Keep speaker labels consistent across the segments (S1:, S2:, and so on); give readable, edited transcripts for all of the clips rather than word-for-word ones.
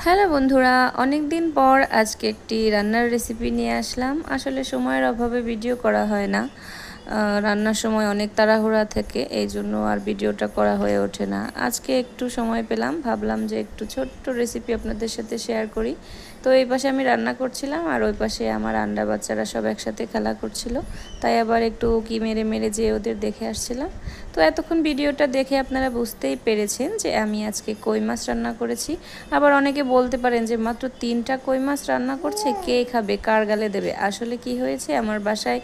S1: Hello বন্ধুরা, অনেক দিন পর আজকে একটি রান্নার রেসিপি নিয়ে আসলাম। আসলে সময়ের অভাবে ভিডিও করা হয় না। রান্নার সময় অনেক তাড়াহুড়া থাকে, এই জন্য আর ভিডিওটা করা হয়ে ওঠে না। আজকে একটু সময় পেলাম, ভাবলাম যে একটু ছোট্ট রেসিপি আপনাদের সাথে শেয়ার করি। তো এই পাশে আমি রান্না করছিলাম আর ওই পাশে আমার আন্ডা বাচ্চারা সব একসাথে খেলা করছিল, তাই আবার একটু উকি মেরে মেরে যেয়ে ওদের দেখে আসছিলাম। তো এতক্ষণ ভিডিওটা দেখে আপনারা বুঝতেই পেরেছেন যে আমি আজকে কই মাছ রান্না করেছি। আবার অনেকে বলতে পারেন যে মাত্র 3টা কই মাছ রান্না করছে, কে খাবে, কার গালে দেবে। আসলে কি হয়েছে, আমার বাসায়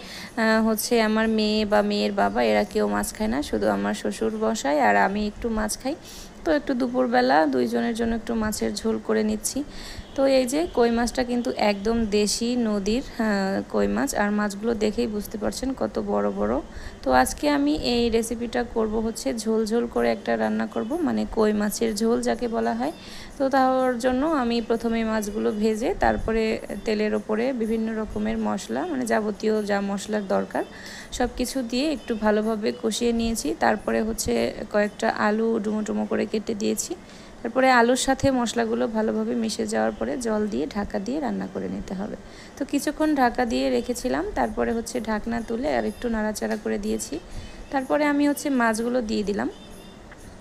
S1: হচ্ছে আমার মেয়ে বা মেয়ের বাবা এরা কেউ মাছ খায় না, শুধু আমার শ্বশুর মশাই আর আমি একটু মাছ খাই। তো একটু দুপুরবেলা দুইজনের জন্য একটু মাছের ঝোল করে নিচ্ছি। তো এই যে কই মাছটা কিন্তু একদম দেশি নদীর কই মাছ, আর মাছগুলো দেখেই বুঝতে পারছেন কত বড় বড়। তো আজকে আমি এই রেসিপিটা করব হচ্ছে ঝোল ঝোল করে একটা রান্না করব, মানে কই মাছের ঝোল যাকে বলা হয়। তো তার জন্য আমি প্রথমে মাছগুলো ভেজে তারপরে তেলের ওপরে বিভিন্ন রকমের মশলা, মানে যাবতীয় যা মশলার দরকার সব কিছু দিয়ে একটু ভালোভাবে কষিয়ে নিয়েছি। তারপরে হচ্ছে কয়েকটা আলু ডুমো ডুমো করে কেটে দিয়েছি। তারপরে আলুর সাথে মশলাগুলো ভালোভাবে মিশে যাওয়ার পরে জল দিয়ে ঢাকা দিয়ে রান্না করে নিতে হবে। তো কিছুক্ষণ ঢাকা দিয়ে রেখেছিলাম, তারপরে হচ্ছে ঢাকনা তুলে আর একটু নাড়াচাড়া করে দিয়েছি। তারপরে আমি হচ্ছে মাছগুলো দিয়ে দিলাম।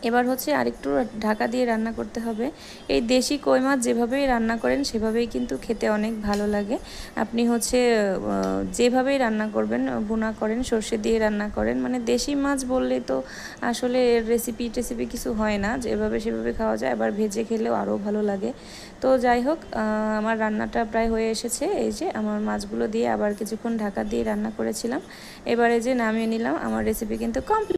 S1: এবার হচ্ছে আরেকটু ঢাকা দিয়ে রান্না করতে হবে। এই দেশি কই মাছ যেভাবেই রান্না করেন সেভাবেই কিন্তু খেতে অনেক ভালো লাগে। আপনি হচ্ছে যেভাবেই রান্না করবেন, ভুনা করেন, সর্ষে দিয়ে রান্না করেন, মানে দেশি মাছ বললে তো আসলে এর রেসিপি টেসিপি কিছু হয় না, যেভাবে সেভাবে খাওয়া যায়, আবার ভেজে খেলেও আরও ভালো লাগে। তো যাই হোক, আমার রান্নাটা প্রায় হয়ে এসেছে। এই যে আমার মাছগুলো দিয়ে আবার কিছুক্ষণ ঢাকা দিয়ে রান্না করেছিলাম, এবারে যে নামিয়ে নিলাম, আমার রেসিপি কিন্তু কমপ্লিট।